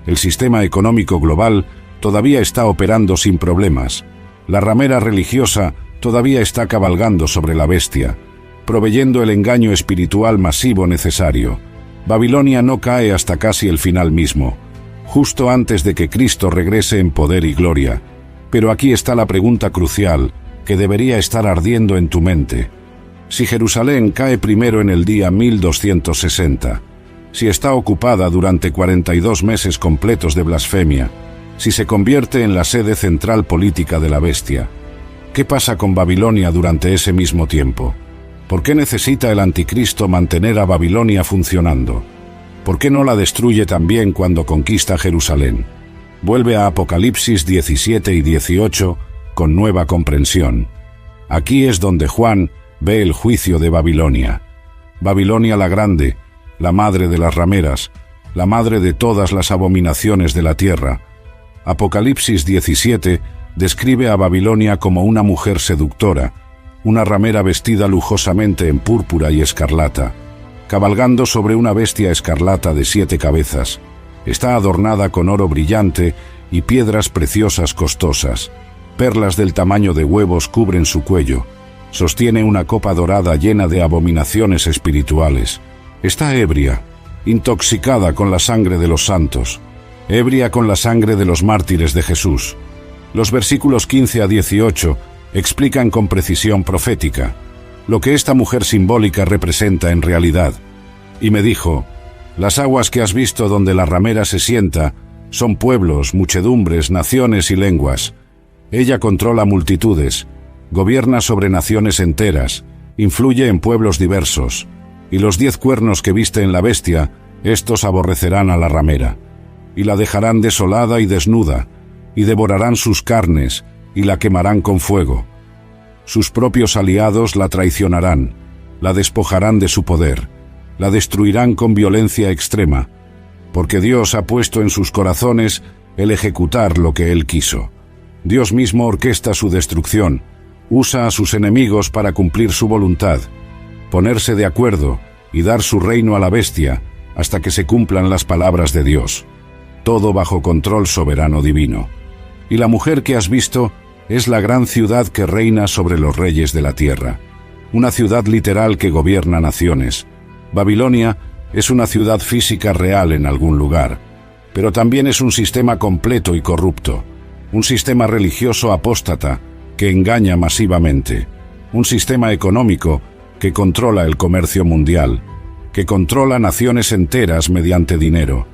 Speaker 1: El sistema económico global todavía está operando sin problemas. La ramera religiosa todavía está cabalgando sobre la bestia, proveyendo el engaño espiritual masivo necesario. Babilonia no cae hasta casi el final mismo, justo antes de que Cristo regrese en poder y gloria. Pero aquí está la pregunta crucial, que debería estar ardiendo en tu mente. Si Jerusalén cae primero en el día 1260, si está ocupada durante 42 meses completos de blasfemia, si se convierte en la sede central política de la bestia, ¿qué pasa con Babilonia durante ese mismo tiempo? ¿Por qué necesita el anticristo mantener a Babilonia funcionando? ¿Por qué no la destruye también cuando conquista Jerusalén? Vuelve a Apocalipsis 17 y 18 con nueva comprensión. Aquí es donde Juan ve el juicio de Babilonia. Babilonia la grande, la madre de las rameras, la madre de todas las abominaciones de la tierra. Apocalipsis 17 describe a Babilonia como una mujer seductora, una ramera vestida lujosamente en púrpura y escarlata, cabalgando sobre una bestia escarlata de 7 cabezas. Está adornada con oro brillante y piedras preciosas costosas. Perlas del tamaño de huevos cubren su cuello. Sostiene una copa dorada llena de abominaciones espirituales. Está ebria, intoxicada con la sangre de los santos, ebria con la sangre de los mártires de Jesús. Los versículos 15 a 18 explican con precisión profética lo que esta mujer simbólica representa en realidad. Y me dijo: las aguas que has visto donde la ramera se sienta son pueblos, muchedumbres, naciones y lenguas. Ella controla multitudes, gobierna sobre naciones enteras, influye en pueblos diversos, y los 10 cuernos que viste en la bestia, estos aborrecerán a la ramera, y la dejarán desolada y desnuda, y devorarán sus carnes, y la quemarán con fuego. Sus propios aliados la traicionarán, la despojarán de su poder, la destruirán con violencia extrema, porque Dios ha puesto en sus corazones el ejecutar lo que Él quiso. Dios mismo orquesta su destrucción, usa a sus enemigos para cumplir su voluntad, ponerse de acuerdo y dar su reino a la bestia hasta que se cumplan las palabras de Dios. Todo bajo control soberano divino. Y la mujer que has visto es la gran ciudad que reina sobre los reyes de la tierra, una ciudad literal que gobierna naciones. Babilonia es una ciudad física real en algún lugar, pero también es un sistema completo y corrupto, un sistema religioso apóstata que engaña masivamente, un sistema económico que controla el comercio mundial, que controla naciones enteras mediante dinero,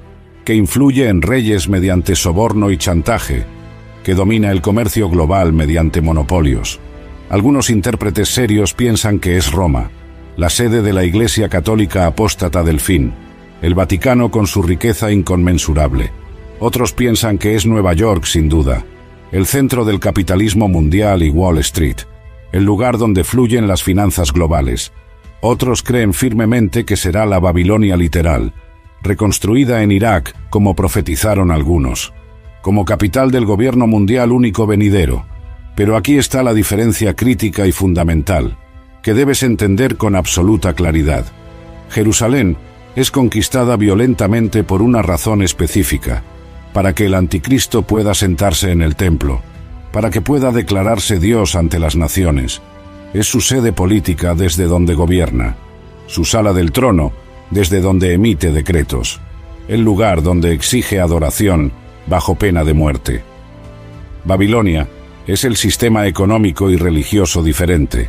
Speaker 1: que influye en reyes mediante soborno y chantaje, que domina el comercio global mediante monopolios. Algunos intérpretes serios piensan que es Roma, la sede de la Iglesia Católica Apóstata del fin, el Vaticano con su riqueza inconmensurable. Otros piensan que es Nueva York sin duda, el centro del capitalismo mundial y Wall Street, el lugar donde fluyen las finanzas globales. Otros creen firmemente que será la Babilonia literal, reconstruida en Irak como profetizaron algunos, como capital del gobierno mundial único venidero. Pero aquí está la diferencia crítica y fundamental, que debes entender con absoluta claridad. Jerusalén es conquistada violentamente por una razón específica, para que el anticristo pueda sentarse en el templo, para que pueda declararse Dios ante las naciones. Es su sede política desde donde gobierna, su sala del trono desde donde emite decretos, el lugar donde exige adoración bajo pena de muerte. Babilonia es el sistema económico y religioso diferente,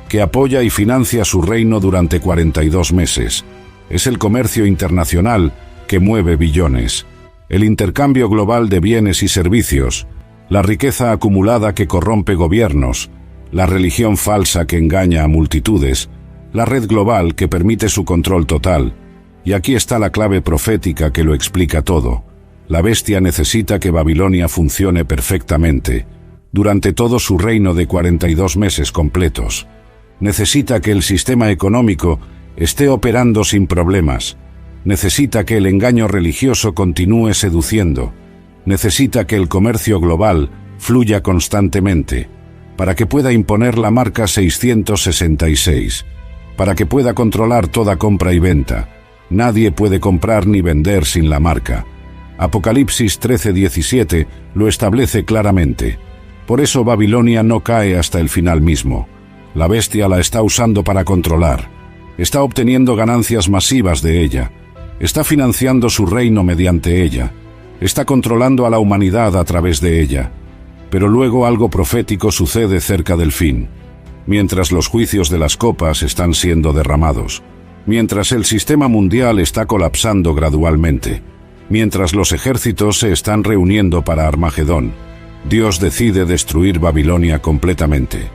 Speaker 1: que apoya y financia su reino durante 42 meses. Es el comercio internacional que mueve billones, el intercambio global de bienes y servicios, la riqueza acumulada que corrompe gobiernos, la religión falsa que engaña a multitudes, la red global que permite su control total. Y aquí está la clave profética que lo explica todo. La bestia necesita que Babilonia funcione perfectamente, durante todo su reino de 42 meses completos. Necesita que el sistema económico esté operando sin problemas. Necesita que el engaño religioso continúe seduciendo. Necesita que el comercio global fluya constantemente, para que pueda imponer la marca 666, para que pueda controlar toda compra y venta. Nadie puede comprar ni vender sin la marca. Apocalipsis 13:17 lo establece claramente. Por eso Babilonia no cae hasta el final mismo. La bestia la está usando para controlar. Está obteniendo ganancias masivas de ella. Está financiando su reino mediante ella. Está controlando a la humanidad a través de ella. Pero luego algo profético sucede cerca del fin. Mientras los juicios de las copas están siendo derramados, mientras el sistema mundial está colapsando gradualmente, mientras los ejércitos se están reuniendo para Armagedón, Dios decide destruir Babilonia completamente.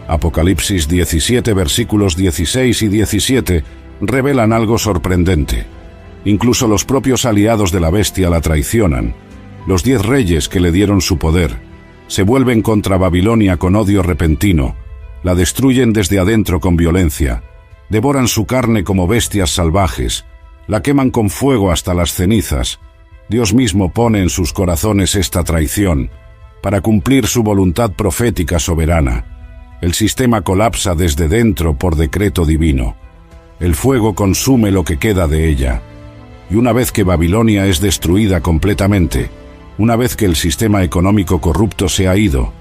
Speaker 1: Apocalipsis 17 versículos 16 y 17 revelan algo sorprendente. Incluso los propios aliados de la bestia la traicionan. Los 10 reyes que le dieron su poder se vuelven contra Babilonia con odio repentino, la destruyen desde adentro con violencia, devoran su carne como bestias salvajes, la queman con fuego hasta las cenizas. Dios mismo pone en sus corazones esta traición para cumplir su voluntad profética soberana. El sistema colapsa desde dentro por decreto divino. El fuego consume lo que queda de ella. Y una vez que Babilonia es destruida completamente, una vez que el sistema económico corrupto se ha ido,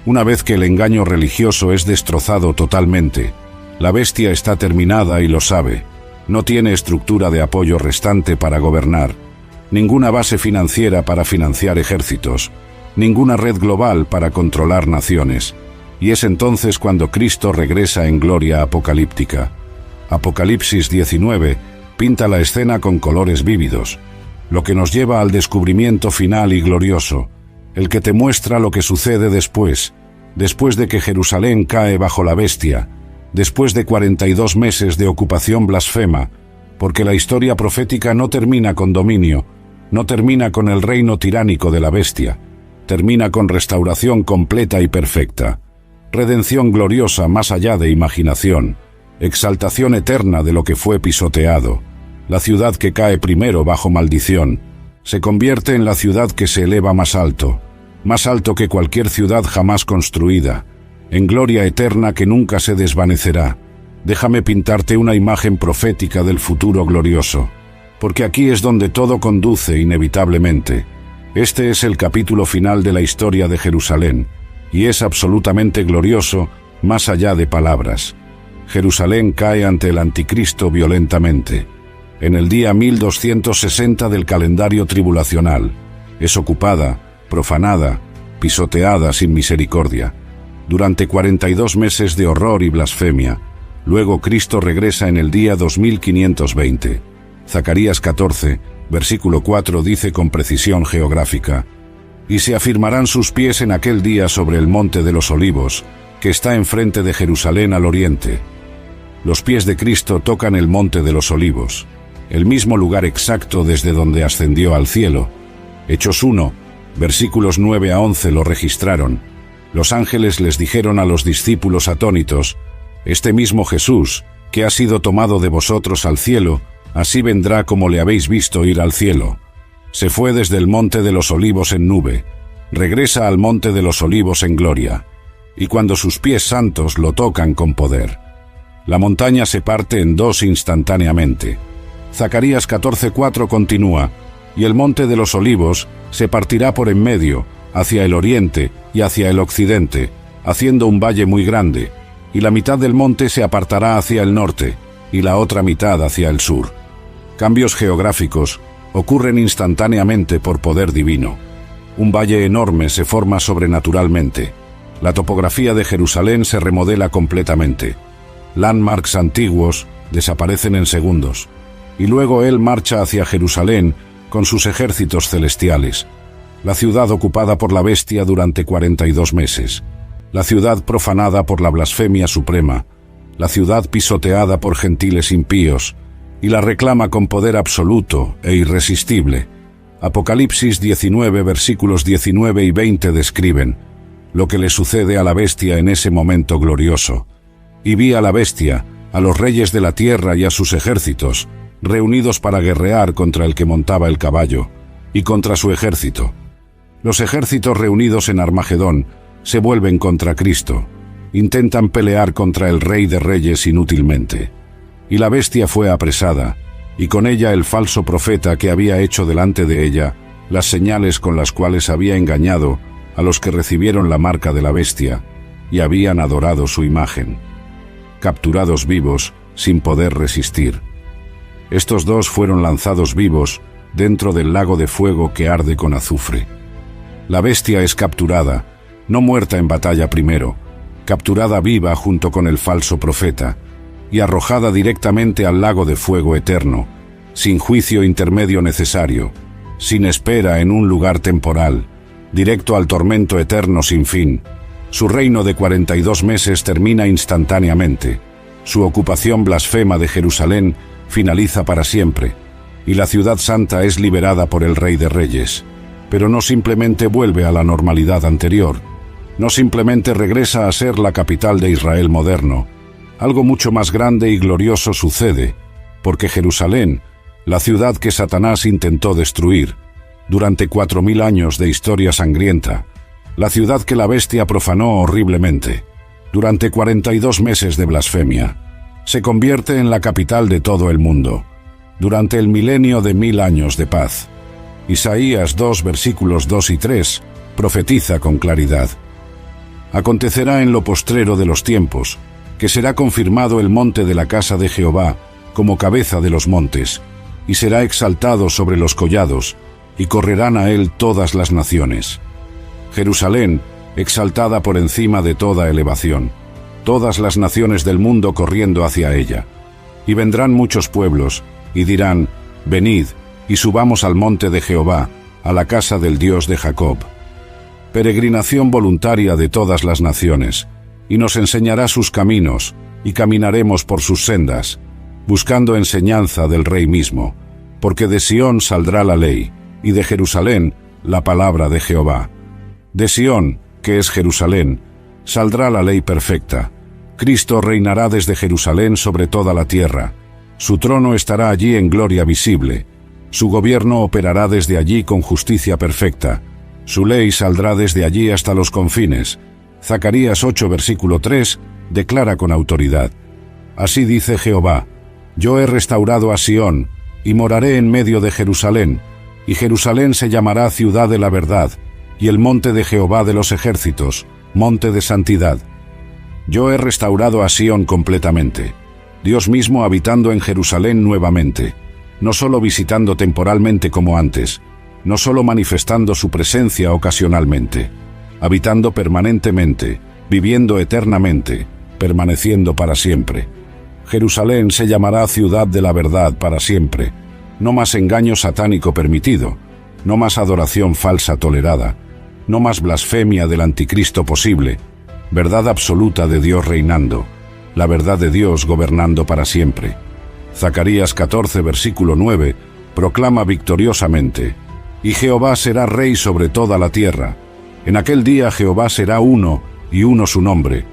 Speaker 1: una vez que el engaño religioso es destrozado totalmente, la bestia está terminada y lo sabe. No tiene estructura de apoyo restante para gobernar, ninguna base financiera para financiar ejércitos, ninguna red global para controlar naciones. Y es entonces cuando Cristo regresa en gloria apocalíptica. Apocalipsis 19 pinta la escena con colores vívidos, lo que nos lleva al descubrimiento final y glorioso, el que te muestra lo que sucede después de que Jerusalén cae bajo la bestia, después de 42 meses de ocupación blasfema, porque la historia profética no termina con dominio, no termina con el reino tiránico de la bestia, termina con restauración completa y perfecta, redención gloriosa más allá de imaginación, exaltación eterna de lo que fue pisoteado. La ciudad que cae primero bajo maldición se convierte en la ciudad que se eleva más alto que cualquier ciudad jamás construida, en gloria eterna que nunca se desvanecerá. Déjame pintarte una imagen profética del futuro glorioso, porque aquí es donde todo conduce inevitablemente. Este es el capítulo final de la historia de Jerusalén, y es absolutamente glorioso más allá de palabras. Jerusalén cae ante el anticristo violentamente. En el día 1260 del calendario tribulacional, es ocupada, profanada, pisoteada sin misericordia, durante 42 meses de horror y blasfemia. Luego Cristo regresa en el día 2520. Zacarías 14, versículo 4 dice con precisión geográfica: «Y se afirmarán sus pies en aquel día sobre el monte de los olivos, que está enfrente de Jerusalén al oriente». Los pies de Cristo tocan el monte de los olivos, el mismo lugar exacto desde donde ascendió al cielo. Hechos 1, versículos 9 a 11 lo registraron. Los ángeles les dijeron a los discípulos atónitos: «Este mismo Jesús, que ha sido tomado de vosotros al cielo, Así vendrá como le habéis visto ir al cielo. Se fue desde el monte de los olivos en nube, regresa al monte de los olivos en gloria, y cuando sus pies santos lo tocan con poder. La montaña se parte en dos instantáneamente. Zacarías 14:4 continúa, y el monte de los olivos se partirá por en medio, hacia el oriente y hacia el occidente, haciendo un valle muy grande, y la mitad del monte se apartará hacia el norte, y la otra mitad hacia el sur. Cambios geográficos ocurren instantáneamente por poder divino. Un valle enorme se forma sobrenaturalmente. La topografía de Jerusalén se remodela completamente. Landmarks antiguos desaparecen en segundos. Y luego él marcha hacia Jerusalén con sus ejércitos celestiales. La ciudad ocupada por la bestia durante 42 meses. La ciudad profanada por la blasfemia suprema. La ciudad pisoteada por gentiles impíos. Y la reclama con poder absoluto e irresistible. Apocalipsis 19 versículos 19 y 20 describen lo que le sucede a la bestia en ese momento glorioso. Y vi a la bestia, a los reyes de la tierra y a sus ejércitos, reunidos para guerrear contra el que montaba el caballo, y contra su ejército. Los ejércitos reunidos en Armagedón se vuelven contra Cristo, intentan pelear contra el Rey de Reyes inútilmente. Y la bestia fue apresada, y con ella el falso profeta que había hecho delante de ella las señales con las cuales había engañado a los que recibieron la marca de la bestia y habían adorado su imagen. Capturados vivos, sin poder resistir. Estos dos fueron lanzados vivos dentro del lago de fuego que arde con azufre. La bestia es capturada, no muerta en batalla primero, capturada viva junto con el falso profeta, y arrojada directamente al lago de fuego eterno, sin juicio intermedio necesario, sin espera en un lugar temporal, directo al tormento eterno sin fin. Su reino de 42 meses termina instantáneamente, su ocupación blasfema de Jerusalén finaliza para siempre, y la ciudad santa es liberada por el Rey de Reyes, pero no simplemente vuelve a la normalidad anterior, no simplemente regresa a ser la capital de Israel moderno. Algo mucho más grande y glorioso sucede, porque Jerusalén, la ciudad que Satanás intentó destruir, durante 4000 años de historia sangrienta, la ciudad que la bestia profanó horriblemente, durante 42 meses de blasfemia, se convierte en la capital de todo el mundo, durante el milenio de 1000 años de paz. Isaías 2 versículos 2 y 3 profetiza con claridad. Acontecerá en lo postrero de los tiempos, que será confirmado el monte de la casa de Jehová como cabeza de los montes, y será exaltado sobre los collados, y correrán a él todas las naciones. Jerusalén, exaltada por encima de toda elevación, todas las naciones del mundo corriendo hacia ella. Y vendrán muchos pueblos, y dirán, venid, y subamos al monte de Jehová, a la casa del Dios de Jacob. Peregrinación voluntaria de todas las naciones, y nos enseñará sus caminos, y caminaremos por sus sendas, buscando enseñanza del Rey mismo, porque de Sión saldrá la ley, y de Jerusalén la palabra de Jehová. De Sión, que es Jerusalén, saldrá la ley perfecta. Cristo reinará desde Jerusalén sobre toda la tierra. Su trono estará allí en gloria visible. Su gobierno operará desde allí con justicia perfecta. Su ley saldrá desde allí hasta los confines. Zacarías 8 versículo 3 declara con autoridad: Así dice Jehová, yo he restaurado a Sión, y moraré en medio de Jerusalén, y Jerusalén se llamará ciudad de la verdad, y el monte de Jehová de los ejércitos, monte de santidad. Yo he restaurado a Sión completamente, Dios mismo habitando en Jerusalén nuevamente, no solo visitando temporalmente como antes, no solo manifestando su presencia ocasionalmente, habitando permanentemente, viviendo eternamente, permaneciendo para siempre. Jerusalén se llamará ciudad de la verdad para siempre. No más engaño satánico permitido, no más adoración falsa tolerada, no más blasfemia del anticristo posible, verdad absoluta de Dios reinando, la verdad de Dios gobernando para siempre. Zacarías 14 versículo 9 proclama victoriosamente: Y Jehová será rey sobre toda la tierra. En aquel día Jehová será uno, y uno su nombre,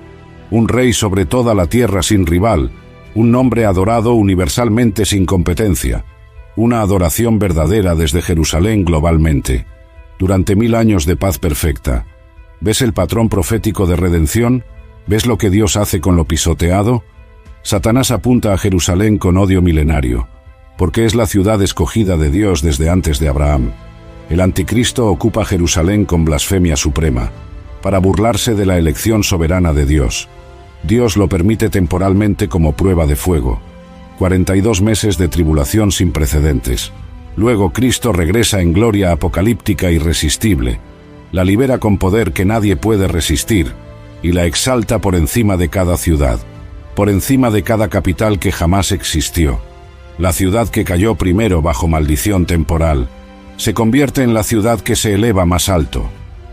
Speaker 1: un rey sobre toda la tierra sin rival, un nombre adorado universalmente sin competencia, una adoración verdadera desde Jerusalén globalmente, durante 1000 años de paz perfecta. ¿Ves el patrón profético de redención? ¿Ves lo que Dios hace con lo pisoteado? Satanás apunta a Jerusalén con odio milenario, porque es la ciudad escogida de Dios desde antes de Abraham. El anticristo ocupa Jerusalén con blasfemia suprema, para burlarse de la elección soberana de Dios. Dios lo permite temporalmente como prueba de fuego. 42 meses de tribulación sin precedentes. Luego Cristo regresa en gloria apocalíptica irresistible, la libera con poder que nadie puede resistir, y la exalta por encima de cada ciudad, por encima de cada capital que jamás existió. La ciudad que cayó primero bajo maldición temporal, se convierte en la ciudad que se eleva más alto,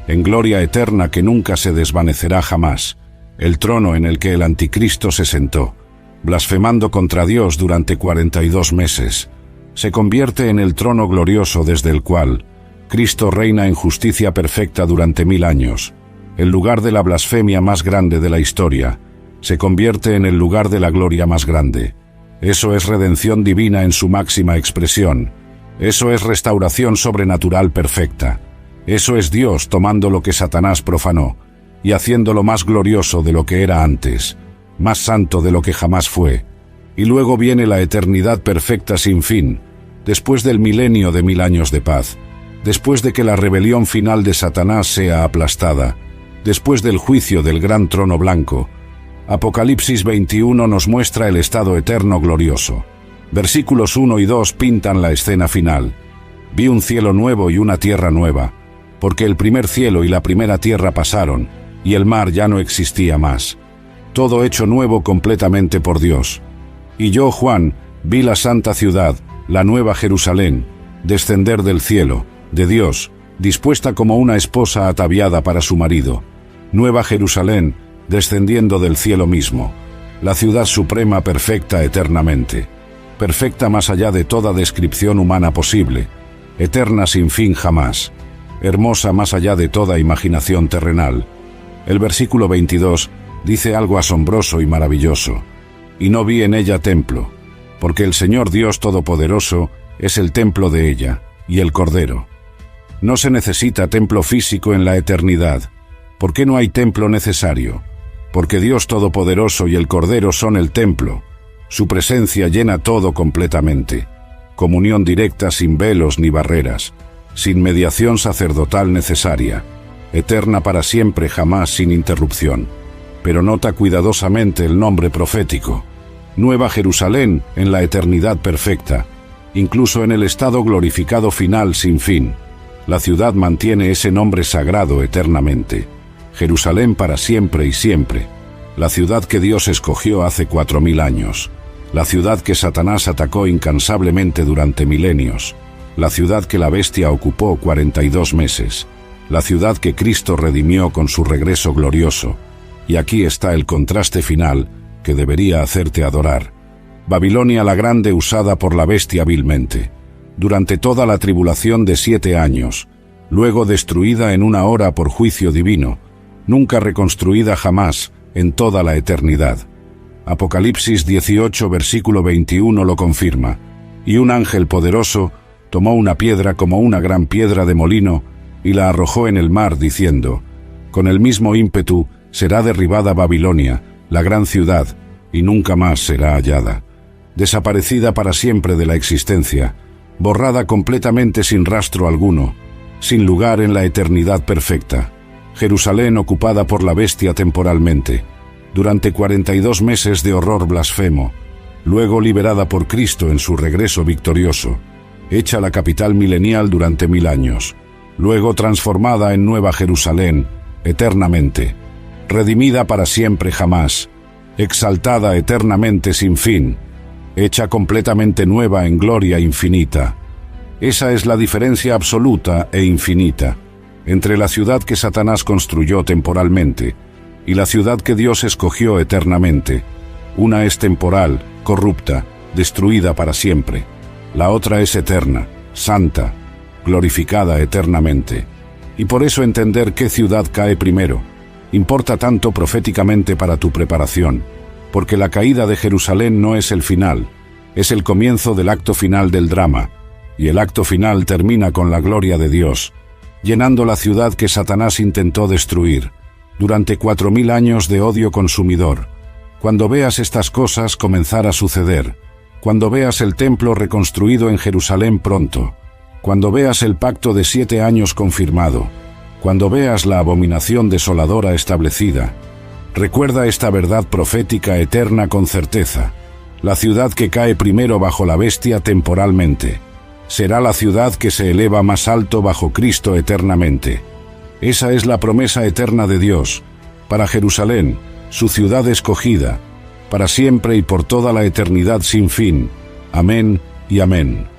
Speaker 1: en gloria eterna que nunca se desvanecerá jamás, el trono en el que el anticristo se sentó, blasfemando contra Dios durante 42 meses, se convierte en el trono glorioso desde el cual Cristo reina en justicia perfecta durante 1000 años. El lugar de la blasfemia más grande de la historia se convierte en el lugar de la gloria más grande. Eso es redención divina en su máxima expresión. Eso es restauración sobrenatural perfecta. Eso es Dios tomando lo que Satanás profanó y haciéndolo más glorioso de lo que era antes, más santo de lo que jamás fue. Y luego viene la eternidad perfecta sin fin, después del milenio de 1000 años de paz, después de que la rebelión final de Satanás sea aplastada, después del juicio del gran trono blanco. Apocalipsis 21 nos muestra el estado eterno glorioso. Versículos 1 y 2 pintan la escena final. Vi un cielo nuevo y una tierra nueva, porque el primer cielo y la primera tierra pasaron, y el mar ya no existía más. Todo hecho nuevo completamente por Dios. Y yo, Juan, vi la santa ciudad, la nueva Jerusalén, descender del cielo, de Dios, dispuesta como una esposa ataviada para su marido. Nueva Jerusalén, descendiendo del cielo mismo, la ciudad suprema perfecta eternamente, perfecta más allá de toda descripción humana posible, eterna sin fin jamás, hermosa más allá de toda imaginación terrenal. El versículo 22 dice algo asombroso y maravilloso. Y no vi en ella templo, porque el Señor Dios Todopoderoso es el templo de ella, y el Cordero. No se necesita templo físico en la eternidad. ¿Por qué no hay templo necesario? Porque Dios Todopoderoso y el Cordero son el templo. Su presencia llena todo completamente. Comunión directa sin velos ni barreras, sin mediación sacerdotal necesaria, eterna para siempre jamás sin interrupción. Pero nota cuidadosamente el nombre profético. Nueva Jerusalén en la eternidad perfecta, incluso en el estado glorificado final sin fin. La ciudad mantiene ese nombre sagrado eternamente. Jerusalén para siempre y siempre. La ciudad que Dios escogió hace 4000 años. La ciudad que Satanás atacó incansablemente durante milenios. La ciudad que la bestia ocupó 42 meses. La ciudad que Cristo redimió con su regreso glorioso. Y aquí está el contraste final que debería hacerte adorar. Babilonia la Grande usada por la bestia vilmente, durante toda la tribulación de 7 años, luego destruida en una hora por juicio divino, nunca reconstruida jamás en toda la eternidad. Apocalipsis 18 versículo 21 lo confirma. Y un ángel poderoso tomó una piedra como una gran piedra de molino y la arrojó en el mar diciendo: con el mismo ímpetu será derribada Babilonia, la gran ciudad, y nunca más será hallada. Desaparecida para siempre de la existencia, borrada completamente sin rastro alguno, sin lugar en la eternidad perfecta. Jerusalén ocupada por la bestia temporalmente, durante 42 meses de horror blasfemo, luego liberada por Cristo en su regreso victorioso, hecha la capital milenial durante 1000 años, luego transformada en Nueva Jerusalén, eternamente, redimida para siempre jamás, exaltada eternamente sin fin, hecha completamente nueva en gloria infinita. Esa es la diferencia absoluta e infinita entre la ciudad que Satanás construyó temporalmente y la ciudad que Dios escogió eternamente. Una es temporal, corrupta, destruida para siempre. La otra es eterna, santa, glorificada eternamente. Y por eso entender qué ciudad cae primero importa tanto proféticamente para tu preparación. porque la caída de Jerusalén no es el final, es el comienzo del acto final del drama, y el acto final termina con la gloria de Dios, llenando la ciudad que Satanás intentó destruir, durante 4000 años de odio consumidor. Cuando veas estas cosas comenzar a suceder, cuando veas el templo reconstruido en Jerusalén pronto, cuando veas el pacto de 7 años confirmado, cuando veas la abominación desoladora establecida, recuerda esta verdad profética eterna con certeza. La ciudad que cae primero bajo la bestia temporalmente, será la ciudad que se eleva más alto bajo Cristo eternamente. Esa es la promesa eterna de Dios, para Jerusalén, su ciudad escogida, para siempre y por toda la eternidad sin fin. Amén y amén.